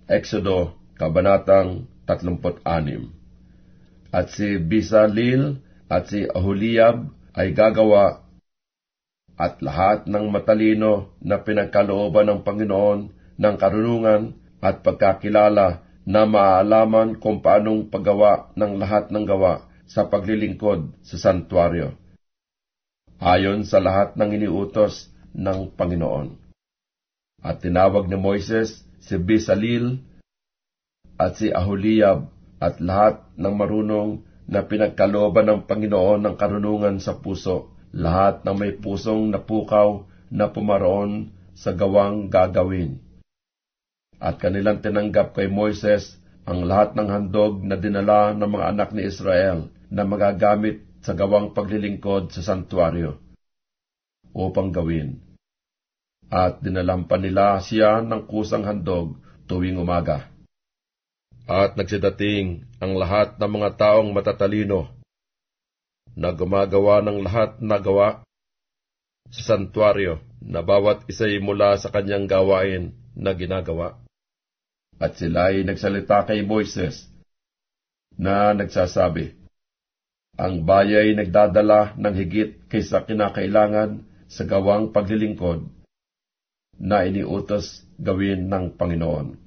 Exodo, Kabanatang 36. At si Bezaleel at si Aholiab ay gagawa, at lahat ng matalino na pinagkalooban ng Panginoon ng karunungan at pagkakilala na maaalaman kung paanong paggawa ng lahat ng gawa sa paglilingkod sa santuaryo, ayon sa lahat ng iniutos ng Panginoon. At tinawag ni Moises si Bezaleel at si Aholiab at lahat ng marunong na pinagkalooban ng Panginoon ng karunungan sa puso, lahat ng may pusong napukaw na pumaroon sa gawang gagawin. At kanilang tinanggap kay Moises ang lahat ng handog na dinala ng mga anak ni Israel na magagamit sa gawang paglilingkod sa santuaryo upang gawin. At dinalampan nila siya ng kusang handog tuwing umaga. At nagsidating ang lahat ng mga taong matatalino na gumagawa ng lahat na gawa sa santuaryo, na bawat isa'y mula sa kanyang gawain na ginagawa. At sila'y nagsalita kay Moises na nagsasabi, ang baya'y nagdadala ng higit kaysa kinakailangan sa gawang paglilingkod na iniutos gawin ng Panginoon.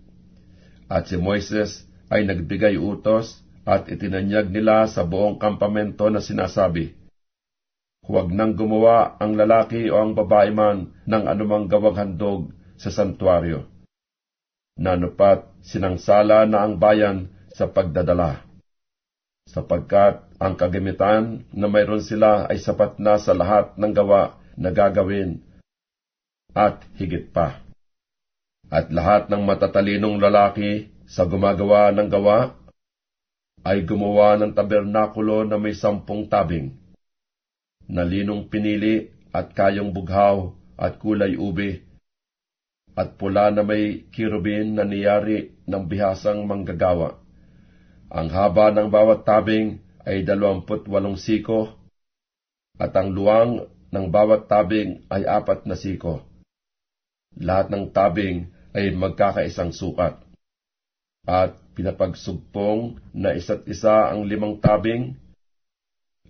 At si Moises ay nagbigay utos at itinanyag nila sa buong kampamento na sinasabi, huwag nang gumawa ang lalaki o ang babae man ng anumang gawang handog sa santuaryo, nanupat sinangsala na ang bayan sa pagdadala, sapagkat ang kagamitan na mayroon sila ay sapat na sa lahat ng gawa na gagawin at higit pa. At lahat ng matatalinong lalaki sa gumagawa ng gawa ay gumawa ng tabernakulo na may 10 tabing, na linong pinili at kayong bughaw at kulay ube, at pula na may kirubin na niyari ng bihasang manggagawa. Ang haba ng bawat tabing ay 28 siko, at ang luwang ng bawat tabing ay 4 siko. Lahat ng tabing ay magkakaisang sukat. At pinapagsugpong na isa't isa ang 5 tabing,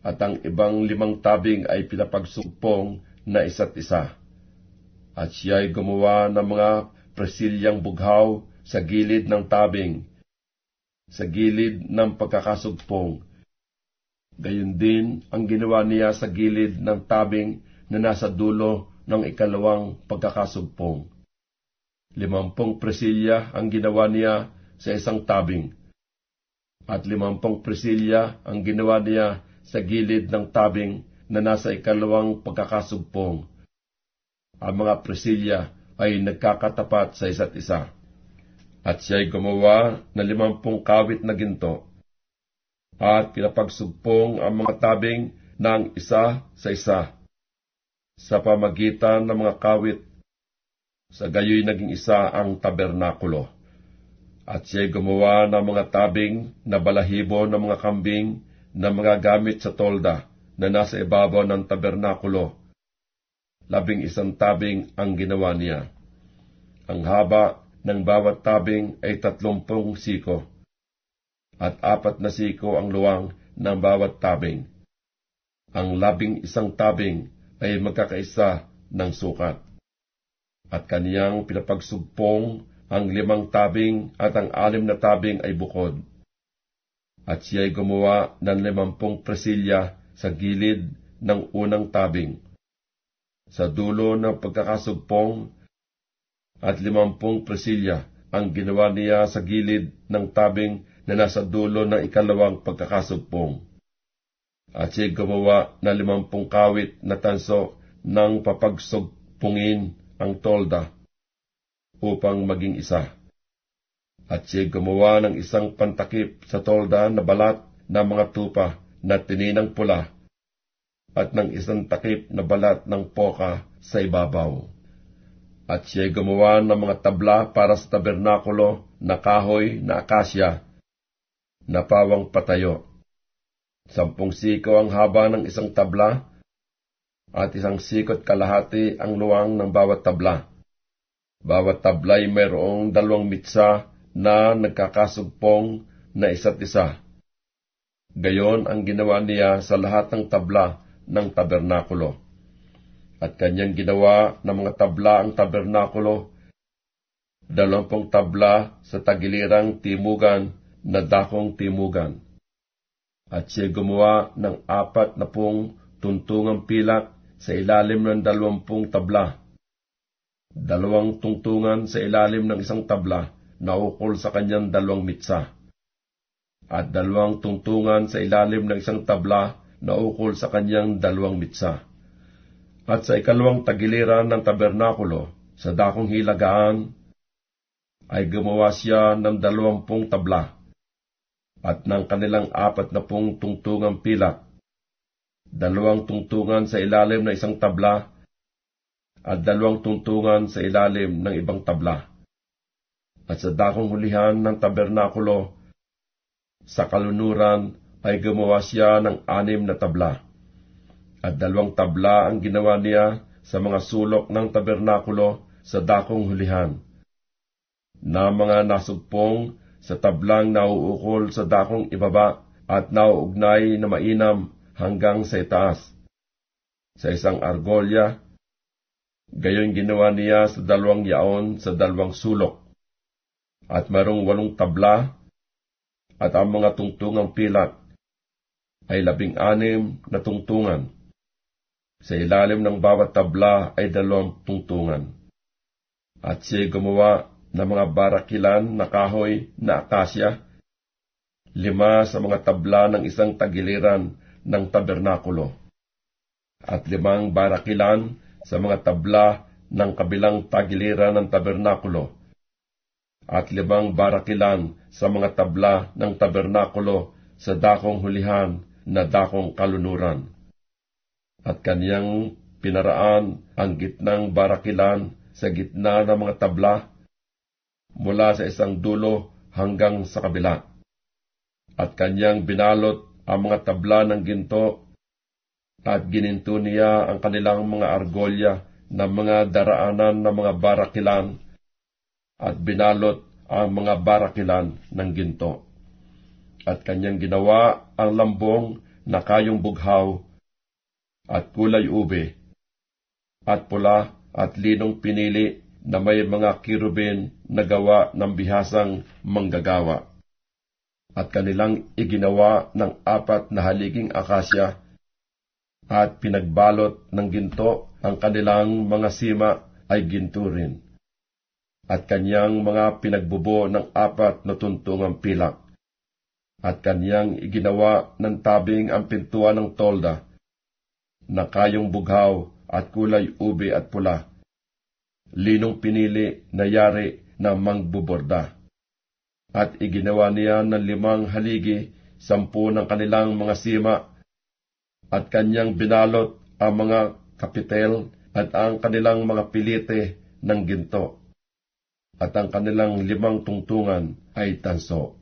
at ang ibang 5 tabing ay pinapagsugpong na isa't isa. At siya'y gumawa ng mga presilyang bughaw sa gilid ng tabing, sa gilid ng pagkakasugpong. Gayon din ang ginawa niya sa gilid ng tabing na nasa dulo ng 2 pagkakasugpong. 50 presilya ang ginawa niya sa isang tabing, at 50 presilya ang ginawa niya sa gilid ng tabing na nasa 2 pagkakasugpong. Ang mga presilya ay nagkakatapat sa isa't isa. At siya'y gumawa ng 50 kawit na ginto, at pinapagsugpong ang mga tabing ng isa sa isa sa pamagitan ng mga kawit. Sa gayoy naging isa ang tabernakulo. At siya'y gumawa ng mga tabing na balahibo ng mga kambing na mga gamit sa tolda na nasa ibabaw ng tabernakulo. 11 tabing ang ginawa niya. Ang haba ng bawat tabing ay 30 siko, at 4 siko ang luwang ng bawat tabing. Ang 11 tabing ay magkakaisa ng sukat. At kaniyang pinapagsugpong ang 5 tabing, at ang 6 na tabing ay bukod. At siya'y gumawa ng 50 presilya sa gilid ng unang tabing, sa dulo ng pagkakasugpong, at 50 presilya ang ginawa niya sa gilid ng tabing na nasa dulo ng 2 pagkakasugpong. At siya'y gumawa ng 50 kawit na tanso ng papagsugpungin ang tolda upang maging isa. At siya'y gumawa ng isang pantakip sa tolda na balat ng mga tupa na tininang pula, at ng isang takip na balat ng poka sa ibabaw. At siya'y gumawa ng mga tabla para sa tabernakulo na kahoy na akasya na pawang patayo. 10 siko ang haba ng isang tabla, at 1 sikot kalahati ang luwang ng bawat tabla. Bawat tabla'y mayroong 2 mitsa na nagkakasugpong na isa't isa. Gayon ang ginawa niya sa lahat ng tabla ng tabernakulo. At kanyang ginawa ng mga tabla ang tabernakulo, 20 tabla sa tagilirang timugan na dakong timugan. At siya gumawa ng 40 tuntungang pilak sa ilalim ng 20 tabla. 2 tungtungan sa ilalim ng isang tabla na ukol sa kanyang 2 mitsa. At 2 tungtungan sa ilalim ng isang tabla na ukol sa kanyang 2 mitsa. At sa ikalawang tagiliran ng tabernakulo, sa dakong hilagaan, ay gumawa siya ng 20 tabla, at ng kanilang 40 tungtungang pilak, 2 tungtungan sa ilalim ng isang tabla, at 2 tungtungan sa ilalim ng ibang tabla. At sa dakong hulihan ng tabernakulo, sa kalunuran, ay gumawa siya ng 6 na tabla. At 2 tabla ang ginawa niya sa mga sulok ng tabernakulo sa dakong hulihan, na mga nasugpong sa tablang nauukol sa dakong ibaba at nauugnay na mainam hanggang sa itaas, sa isang argolya. Gayon ginawa niya sa 2 yaon sa 2 sulok, at mayroong 8 tabla, at ang mga tungtungang pilak ay 16 na tungtungan. Sa ilalim ng bawat tabla ay 2 tungtungan. At siya gumawa ng mga barakilan na kahoy na akasya, 5 sa mga tabla ng isang tagiliran ng tabernakulo, at 5 barakilan sa mga tabla ng kabilang tagiliran ng tabernakulo, at 5 barakilan sa mga tabla ng tabernakulo sa dakong hulihan na dakong kalunuran. At kaniyang pinaraan ang gitnang barakilan sa gitna ng mga tabla, mula sa isang dulo hanggang sa kabila. At kanyang binalot ang mga tabla ng ginto, at gininto niya ang kanilang mga argolya ng mga daraanan ng mga barakilan, at binalot ang mga barakilan ng ginto. At kanyang ginawa ang lambong na kayong bughaw, at kulay ube, at pula at linong pinili na may mga kirubin na gawa ng bihasang manggagawa. At kanilang iginawa ng 4 na haliging akasya, at pinagbalot ng ginto ang kanilang mga sima ay ginto rin. At kanyang mga pinagbubo ng 4 na tuntungang pilak. At kanyang iginawa ng tabing ang pintuan ng tolda, na kayong bughaw at kulay ube at pula, linong pinili na yari na mangbuborda. At iginawa niya ng 5 haligi, 10 ng kanilang mga sima, at kanyang binalot ang mga kapitel at ang kanilang mga pilite ng ginto, at ang kanilang 5 tungtungan ay tanso.